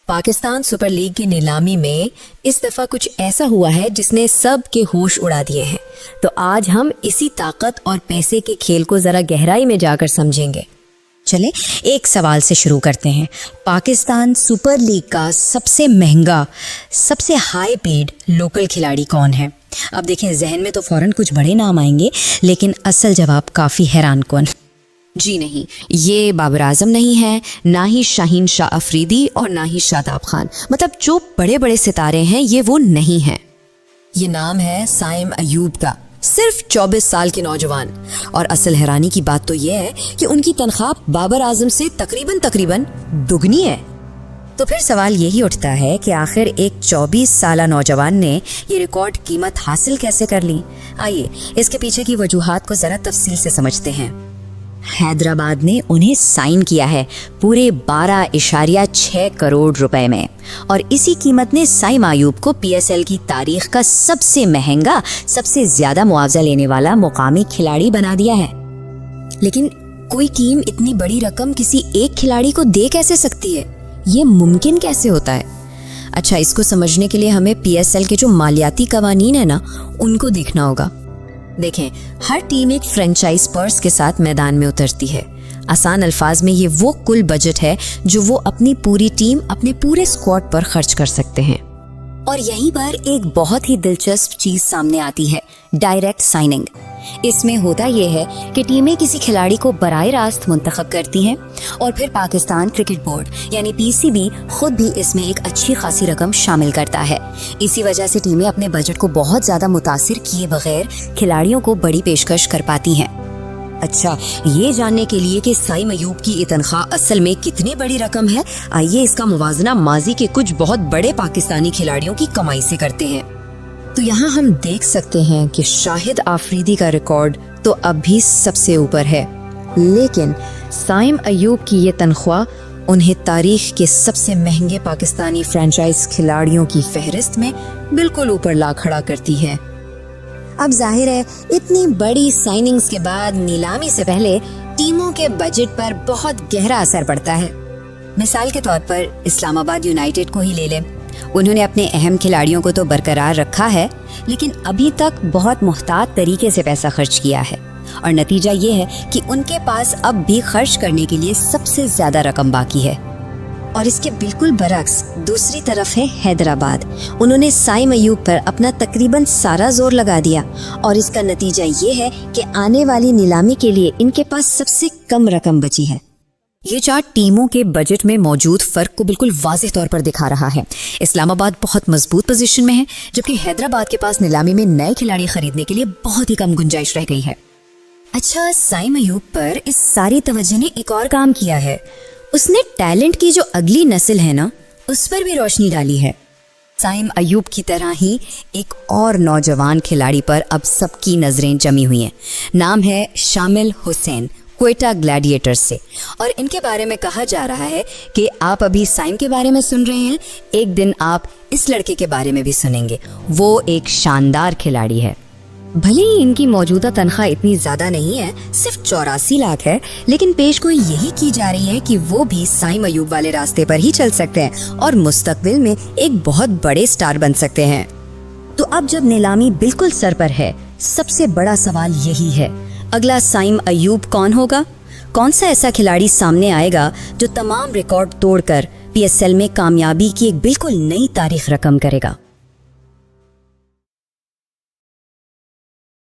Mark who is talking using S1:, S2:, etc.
S1: Pakistan super league کی نیلامی میں اس دفعہ کچھ ایسا ہوا ہے جس نے سب کے ہوش اڑا دیے ہیں. تو آج ہم اسی طاقت اور پیسے کے کھیل کو ذرا گہرائی میں جا کر سمجھیں گے.
S2: چلیں ایک سوال سے شروع کرتے ہیں. پاکستان سپر لیگ کا سب سے مہنگا، سب سے ہائی پیڈ لوکل کھلاڑی کون ہے؟ اب دیکھیں ذہن میں تو فوراً کچھ بڑے نام آئیں گے، لیکن اصل جواب کافی حیران کن.
S1: جی نہیں، یہ بابر اعظم نہیں ہے، نہ ہی شاہین شاہ افریدی اور نہ ہی شاداب خان. مطلب جو بڑے بڑے ستارے ہیں یہ وہ نہیں ہیں. یہ نام ہے سائم ایوب کا، صرف 24 سال کے نوجوان. اور اصل حیرانی کی بات تو یہ ہے کہ ان کی تنخواہ بابر اعظم سے تقریباً دگنی ہے.
S2: تو پھر سوال یہی اٹھتا ہے کہ آخر ایک 24 سالہ نوجوان نے یہ ریکارڈ قیمت حاصل کیسے کر لی؟ آئیے اس کے پیچھے کی وجوہات کو ذرا تفصیل سے سمجھتے ہیں. حیدرآباد نے انہیں سائن کیا ہے پورے 12.6 کروڑ روپے میں، اور اسی قیمت نے سائم ایوب کو پی ایس ایل کی تاریخ کا سب سے مہنگا، سب سے زیادہ معاوضہ لینے والا مقامی کھلاڑی بنا دیا ہے.
S1: لیکن کوئی ٹیم اتنی بڑی رقم کسی ایک کھلاڑی کو دے کیسے سکتی ہے؟ یہ ممکن کیسے ہوتا ہے؟ اچھا، اس کو سمجھنے کے لیے ہمیں پی ایس ایل کے جو مالیاتی قوانین ہیں نا، ان کو دیکھنا ہوگا. دیکھیں، ہر ٹیم ایک فرینچائز پرس کے ساتھ میدان میں اترتی ہے. آسان الفاظ میں یہ وہ کل بجٹ ہے جو وہ اپنی پوری ٹیم، اپنے پورے اسکواڈ پر خرچ کر سکتے ہیں.
S2: اور یہیں پر ایک بہت ہی دلچسپ چیز سامنے آتی ہے، ڈائریکٹ سائننگ. اس میں ہوتا یہ ہے کہ ٹیمیں کسی کھلاڑی کو براہ راست منتخب کرتی ہیں، اور پھر پاکستان کرکٹ بورڈ یعنی پی سی بی خود بھی اس میں ایک اچھی خاصی رقم شامل کرتا ہے. اسی وجہ سے ٹیمیں اپنے بجٹ کو بہت زیادہ متاثر کیے بغیر کھلاڑیوں کو بڑی پیشکش کر پاتی ہیں.
S1: اچھا، یہ جاننے کے لیے کہ سائم ایوب کی یہ تنخواہ اصل میں کتنی بڑی رقم ہے، آئیے اس کا موازنہ ماضی کے کچھ بہت بڑے پاکستانی کھلاڑیوں کی کمائی سے کرتے ہیں. تو یہاں ہم دیکھ سکتے ہیں کہ شاہد آفریدی کا ریکارڈ تو اب بھی سب سے اوپر ہے، لیکن سائم ایوب کی یہ تنخواہ انہیں تاریخ کے سب سے مہنگے پاکستانی فرینچائز کھلاڑیوں کی فہرست میں بالکل اوپر لا کھڑا کرتی ہے. اب ظاہر ہے اتنی بڑی سائننگز کے بعد نیلامی سے پہلے ٹیموں کے بجٹ پر بہت گہرا اثر پڑتا ہے. مثال کے طور پر اسلام آباد یونائٹڈ کو ہی لے لیں.
S2: انہوں نے اپنے اہم کھلاڑیوں کو تو برقرار رکھا ہے، لیکن ابھی تک بہت محتاط طریقے سے پیسہ خرچ کیا ہے، اور نتیجہ یہ ہے کہ ان کے پاس اب بھی خرچ کرنے کے لیے سب سے زیادہ رقم باقی ہے. اور اس کے بالکل برعکس دوسری طرف ہے حیدرآباد. انہوں نے سائم ایوب پر اپنا تقریباً سارا زور لگا دیا، اور اس کا نتیجہ یہ ہے کہ آنے والی نیلامی کے لیے ان کے پاس سب سے کم رقم بچی ہے.
S1: یہ چارٹ ٹیموں کے بجٹ میں موجود فرق کو بالکل واضح طور پر دکھا رہا ہے. اسلام آباد بہت مضبوط پوزیشن میں ہے، جبکہ حیدرآباد کے پاس نیلامی میں نئے کھلاڑی خریدنے کے لیے بہت ہی کم گنجائش رہ گئی ہے. اچھا، سائم ایوب پر اس ساری توجہ نے ایک اور کام کیا ہے. اس نے ٹیلنٹ کی جو اگلی نسل ہے نا، اس پر بھی روشنی ڈالی ہے. سائم ایوب کی طرح ہی ایک اور نوجوان کھلاڑی پر اب سب کی نظریں جمی ہوئی ہیں. نام ہے شامل حسین، کوئٹہ گلیڈیٹرز سے. اور ان کے بارے میں کہا جا رہا ہے کہ آپ ابھی سائم کے بارے میں سن رہے ہیں، ایک دن آپ اس لڑکے کے بارے میں بھی سنیں گے. وہ ایک شاندار کھلاڑی ہے. بھلے ہی ان کی موجودہ تنخواہ اتنی زیادہ نہیں ہے، صرف 84 لاکھ ہے، لیکن پیش گوئی یہی کی جا رہی ہے کہ وہ بھی سائم ایوب والے راستے پر ہی چل سکتے ہیں اور مستقبل میں ایک بہت بڑے سٹار بن سکتے ہیں.
S2: تو اب جب نیلامی بالکل سر پر ہے، سب سے بڑا سوال یہی ہے، اگلا سائم ایوب کون ہوگا؟ کون سا ایسا کھلاڑی سامنے آئے گا جو تمام ریکارڈ توڑ کر پی ایس ایل میں کامیابی کی ایک بالکل نئی تاریخ رقم کرے گا؟